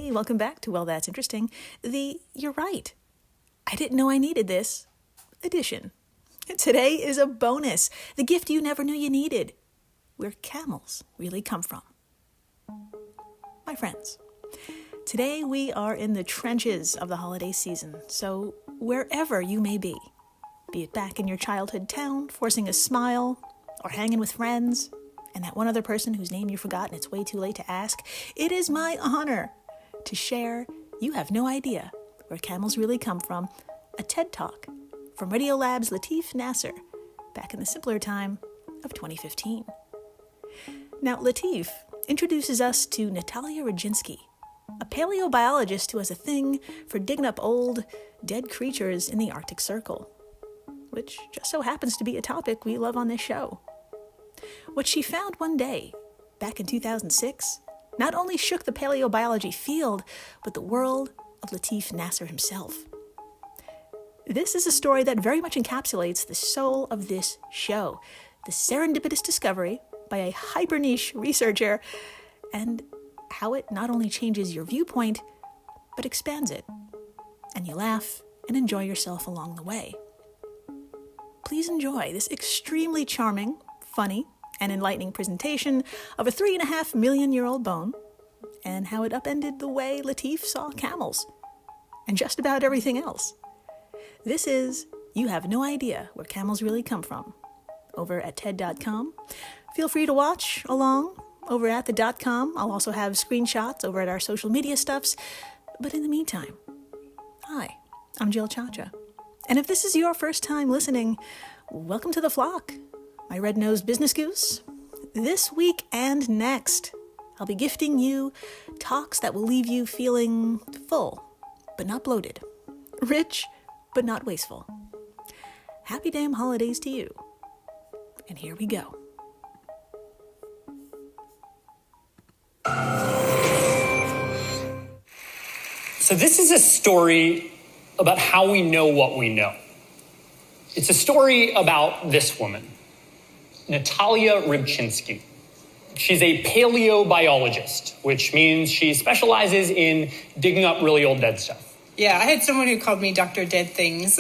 Hey, welcome back to Well, That's Interesting. You're right. I didn't know I needed this edition. Today is a bonus, the gift you never knew you needed, where camels really come from. My friends, today we are in the trenches of the holiday season, so wherever you may be it back in your childhood town, forcing a smile, or hanging with friends, and that one other person whose name you forgot and it's way too late to ask, it is my honor to share You Have No Idea Where Camels Really Come From, a TED Talk from Radiolab's Latif Nasser back in the simpler time of 2015. Now, Latif introduces us to Natalia Rodzinski, a paleobiologist who has a thing for digging up old, dead creatures in the Arctic Circle, which just so happens to be a topic we love on this show. What she found one day, back in 2006, not only shook the paleobiology field, but the world of Latif Nasser himself. This is a story that very much encapsulates the soul of this show, the serendipitous discovery by a hyper-niche researcher, and how it not only changes your viewpoint, but expands it. And you laugh and enjoy yourself along the way. Please enjoy this extremely charming, funny, and enlightening presentation of a 3.5 million-year-old bone and how it upended the way Latif saw camels and just about everything else. This is You Have No Idea Where Camels Really Come From, over at TED.com. Feel free to watch along over at the .com. I'll also have screenshots over at our social media stuffs. But in the meantime, hi, I'm Jill Chacha. And if this is your first time listening, welcome to the flock, my red-nosed business goose. This week and next, I'll be gifting you talks that will leave you feeling full, but not bloated, rich, but not wasteful. Happy damn holidays to you. And here we go. So this is a story about how we know what we know. It's a story about this woman, Natalia Rodzinski. She's a paleobiologist, which means she specializes in digging up really old dead stuff. Yeah, I had someone who called me Dr. Dead Things.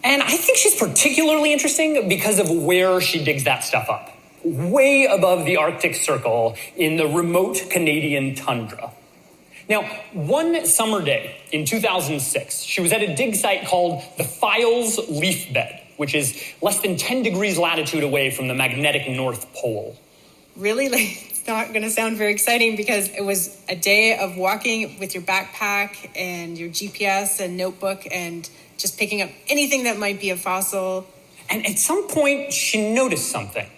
And I think she's particularly interesting because of where she digs that stuff up. Way above the Arctic Circle in the remote Canadian tundra. Now, one summer day in 2006, she was at a dig site called the Files Leaf Bed, which is less than 10 degrees latitude away from the magnetic North Pole. Really? It's not going to sound very exciting because it was a day of walking with your backpack and your GPS and notebook and just picking up anything that might be a fossil. And at some point, she noticed something.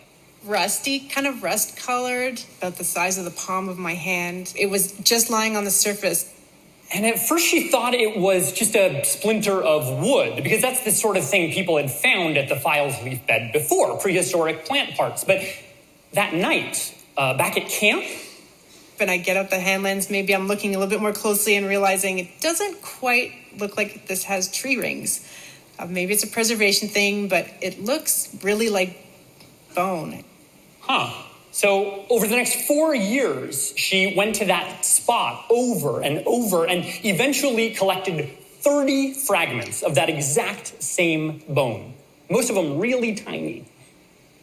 Rusty, kind of rust-colored, about the size of the palm of my hand. It was just lying on the surface. And at first she thought it was just a splinter of wood, because that's the sort of thing people had found at the Files Leaf Bed before, prehistoric plant parts. But that night, back at camp, when I get out the hand lens, maybe I'm looking a little bit more closely and realizing it doesn't quite look like this has tree rings. Maybe it's a preservation thing, but it looks really like bone. So over the next 4 years, she went to that spot over and over and eventually collected 30 fragments of that exact same bone. Most of them really tiny.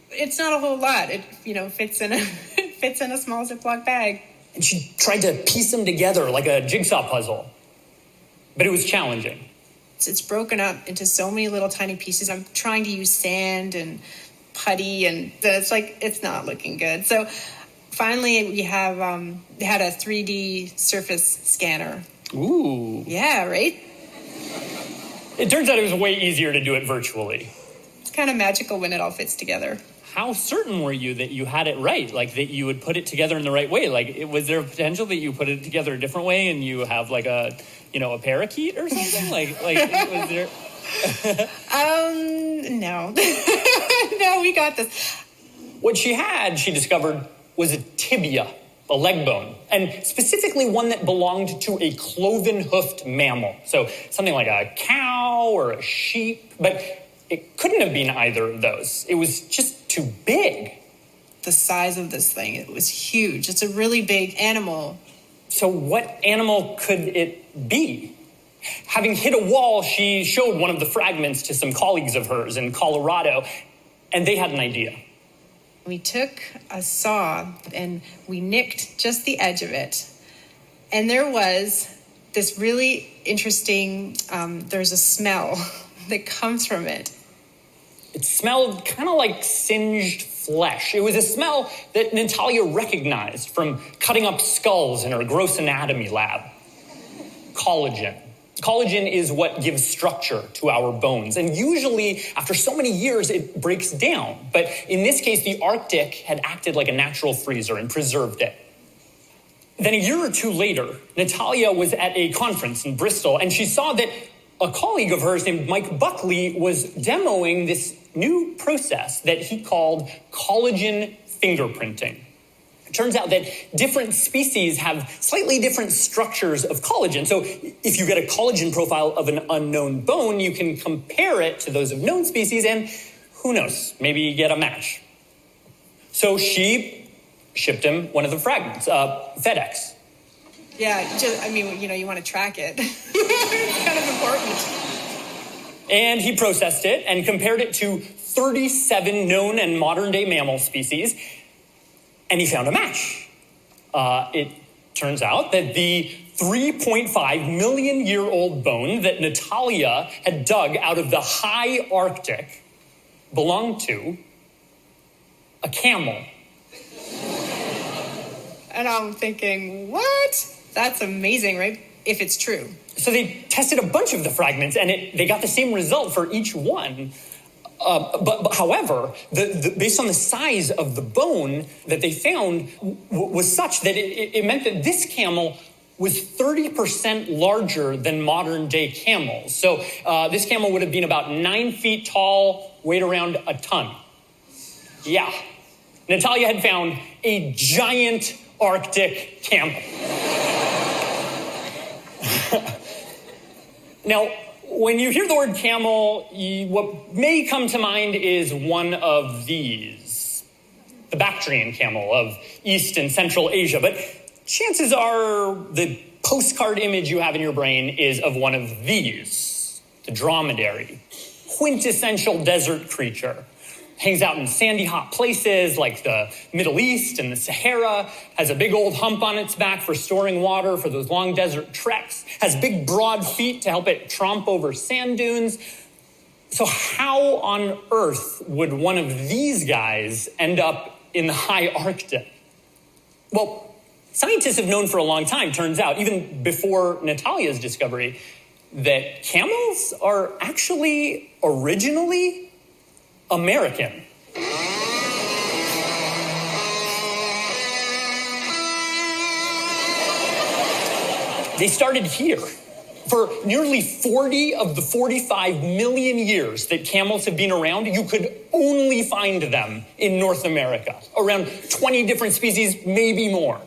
It's not a whole lot. It, fits in a small Ziploc bag. And she tried to piece them together like a jigsaw puzzle. But it was challenging. It's broken up into so many little tiny pieces. I'm trying to use sand and putty, and it's not looking good. So finally we had a 3D surface scanner. Ooh. Yeah, right? It turns out it was way easier to do it virtually. It's kind of magical when it all fits together. How certain were you that you had it right? Like, that you would put it together in the right way? Like, was there a potential that you put it together a different way and you have like a parakeet or something? was there... No. No, we got this. What she discovered, was a tibia, a leg bone, and specifically one that belonged to a cloven-hoofed mammal. So something like a cow or a sheep, but it couldn't have been either of those. It was just too big. The size of this thing, it was huge. It's a really big animal. So what animal could it be? Having hit a wall, she showed one of the fragments to some colleagues of hers in Colorado, and they had an idea. We took a saw and we nicked just the edge of it. And there was this really interesting, there's a smell that comes from it. It smelled kind of like singed flesh. It was a smell that Natalia recognized from cutting up skulls in her gross anatomy lab. Collagen. Collagen is what gives structure to our bones. And usually, after so many years, it breaks down. But in this case, the Arctic had acted like a natural freezer and preserved it. Then a year or two later, Natalia was at a conference in Bristol, and she saw that a colleague of hers named Mike Buckley was demoing this new process that he called collagen fingerprinting. It turns out that different species have slightly different structures of collagen. So if you get a collagen profile of an unknown bone, you can compare it to those of known species, and who knows, maybe you get a match. So she shipped him one of the fragments, FedEx. Yeah, you want to track it. It's kind of important. And he processed it and compared it to 37 known and modern-day mammal species, and he found a match. It turns out that the 3.5 million year old bone that Natalia had dug out of the high Arctic belonged to a camel. And I'm thinking, what? That's amazing, right? If it's true. So they tested a bunch of the fragments, and they got the same result for each one. But however, based on the size of the bone that they found was such that it meant that this camel was 30% larger than modern day camels. So this camel would have been about 9 feet tall, weighed around a ton. Yeah, Natalia had found a giant Arctic camel. Now, when you hear the word camel, what may come to mind is one of these, the Bactrian camel of East and Central Asia. But chances are the postcard image you have in your brain is of one of these, the dromedary, quintessential desert creature. Hangs out in sandy, hot places like the Middle East and the Sahara, has a big old hump on its back for storing water for those long desert treks, has big, broad feet to help it tromp over sand dunes. So how on earth would one of these guys end up in the high Arctic? Well, scientists have known for a long time, turns out, even before Natalia's discovery, that camels are actually originally American. They started here. For nearly 40 of the 45 million years that camels have been around, you could only find them in North America. Around 20 different species, maybe more.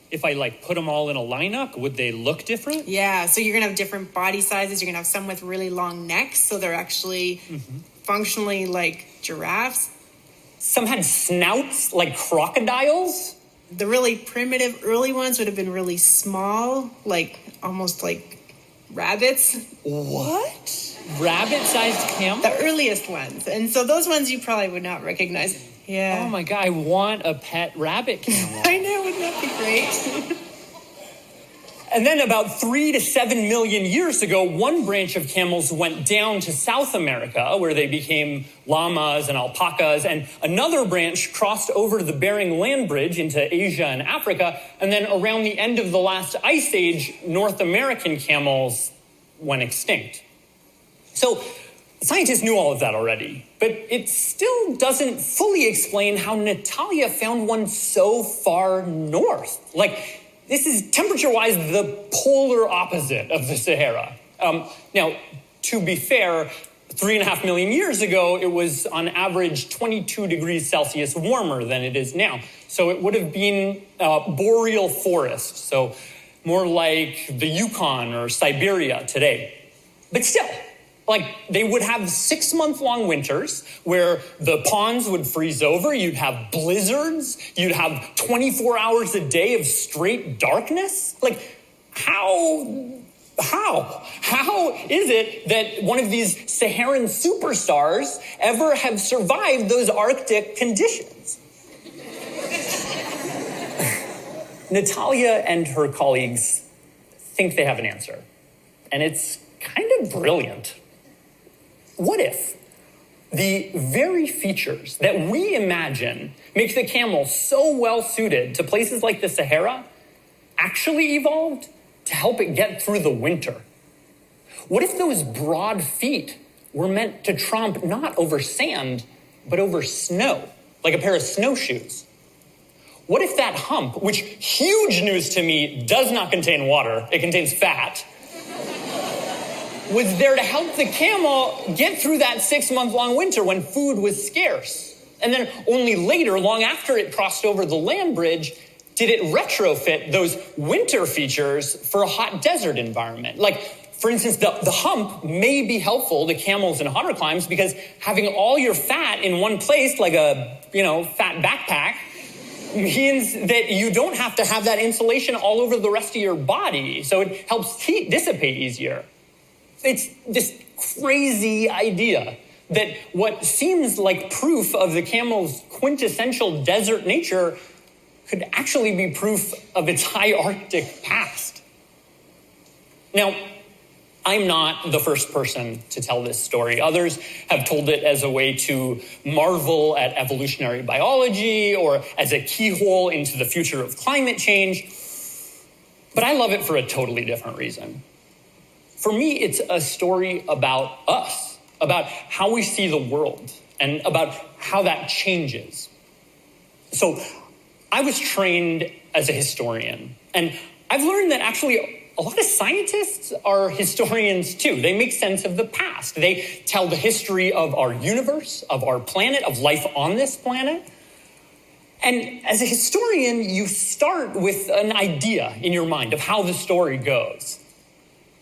If I put them all in a lineup, would they look different? Yeah, so you're going to have different body sizes. You're going to have some with really long necks, so they're actually functionally like giraffes. Some had snouts like crocodiles. The really primitive early ones would have been really small, almost like rabbits. What? Rabbit-sized camel? The earliest ones. And so those ones you probably would not recognize. Yeah. Oh my God, I want a pet rabbit camel. I know, wouldn't that be great? And then about 3 to 7 million years ago, one branch of camels went down to South America, where they became llamas and alpacas, and another branch crossed over the Bering Land Bridge into Asia and Africa, and then around the end of the last ice age, North American camels went extinct. So scientists knew all of that already, but it still doesn't fully explain how Natalia found one so far north. This is, temperature-wise, the polar opposite of the Sahara. Now, to be fair, 3.5 million years ago, it was on average 22 degrees Celsius warmer than it is now. So it would have been boreal forest, so more like the Yukon or Siberia today. But still, Like, they would have 6-month-long winters where the ponds would freeze over, you'd have blizzards, you'd have 24 hours a day of straight darkness. Like, how is it that one of these Saharan superstars ever have survived those Arctic conditions? Natalia and her colleagues think they have an answer, and it's kind of brilliant. What if the very features that we imagine make the camel so well suited to places like the Sahara actually evolved to help it get through the winter? What if those broad feet were meant to tromp not over sand, but over snow, like a pair of snowshoes? What if that hump, which, huge news to me, does not contain water, it contains fat, was there to help the camel get through that 6-month-long winter when food was scarce? And then only later, long after it crossed over the land bridge, did it retrofit those winter features for a hot desert environment? Like, for instance, the hump may be helpful to camels in hotter climes because having all your fat in one place, like a, fat backpack, means that you don't have to have that insulation all over the rest of your body. So it helps heat dissipate easier. It's this crazy idea that what seems like proof of the camel's quintessential desert nature could actually be proof of its high Arctic past. Now, I'm not the first person to tell this story. Others have told it as a way to marvel at evolutionary biology or as a keyhole into the future of climate change. But I love it for a totally different reason. For me, it's a story about us, about how we see the world, and about how that changes. So I was trained as a historian, and I've learned that actually a lot of scientists are historians too. They make sense of the past. They tell the history of our universe, of our planet, of life on this planet. And as a historian, you start with an idea in your mind of how the story goes.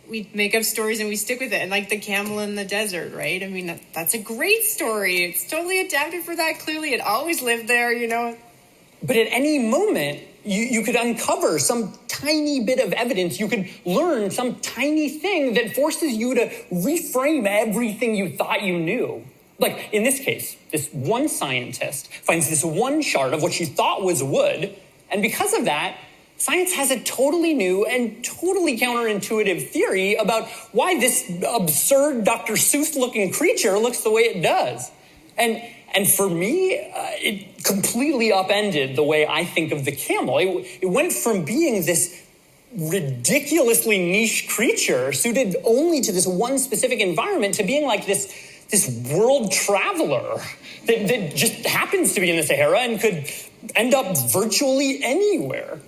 We make up stories and we stick with it. And like the camel in the desert, right? I mean, that's a great story. It's totally adapted for that. Clearly, it always lived there, But at any moment, you could uncover some tiny bit of evidence. You could learn some tiny thing that forces you to reframe everything you thought you knew. Like in this case, this one scientist finds this one shard of what she thought was wood. And because of that, science has a totally new and totally counterintuitive theory about why this absurd Dr. Seuss-looking creature looks the way it does. And for me, it completely upended the way I think of the camel. It went from being this ridiculously niche creature suited only to this one specific environment to being like this world traveler that just happens to be in the Sahara and could end up virtually anywhere.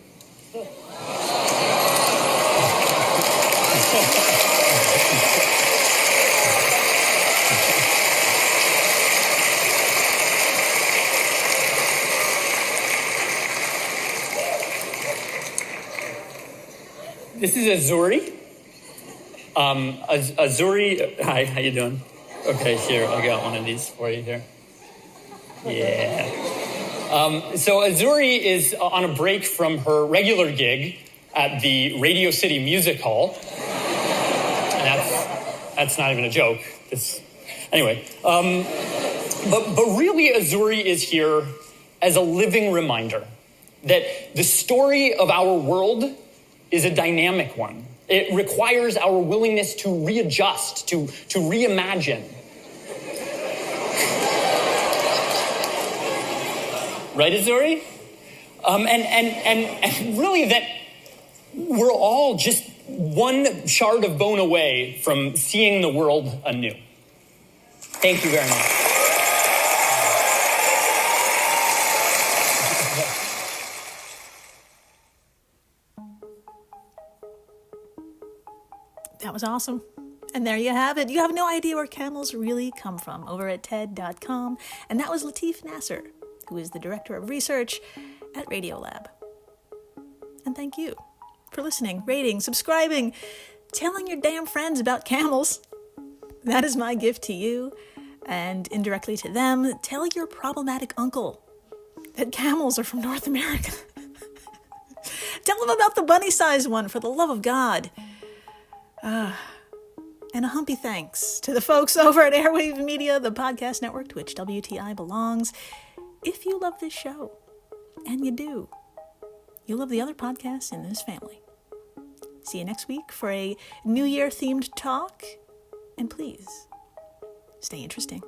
This is Azuri. Azuri, hi, how you doing? Okay, here, I got one of these for you here. Yeah. So Azuri is on a break from her regular gig at the Radio City Music Hall. And that's not even a joke. Anyway, but really Azuri is here as a living reminder that the story of our world is a dynamic one. It requires our willingness to readjust, to reimagine. Right, Azuri? And really that we're all just one shard of bone away from seeing the world anew. Thank you very much. That was awesome. And there you have it. You have no idea where camels really come from over at TED.com. And that was Latif Nasser, who is the Director of Research at Radiolab. And thank you for listening, rating, subscribing, telling your damn friends about camels. That is my gift to you, and indirectly to them. Tell your problematic uncle that camels are from North America. Tell them about the bunny-sized one, for the love of God. And a humpy thanks to the folks over at Airwave Media, the podcast network to which WTI belongs. If you love this show, and you do, you love the other podcasts in this family. See you next week for a New Year-themed talk. And please, stay interesting.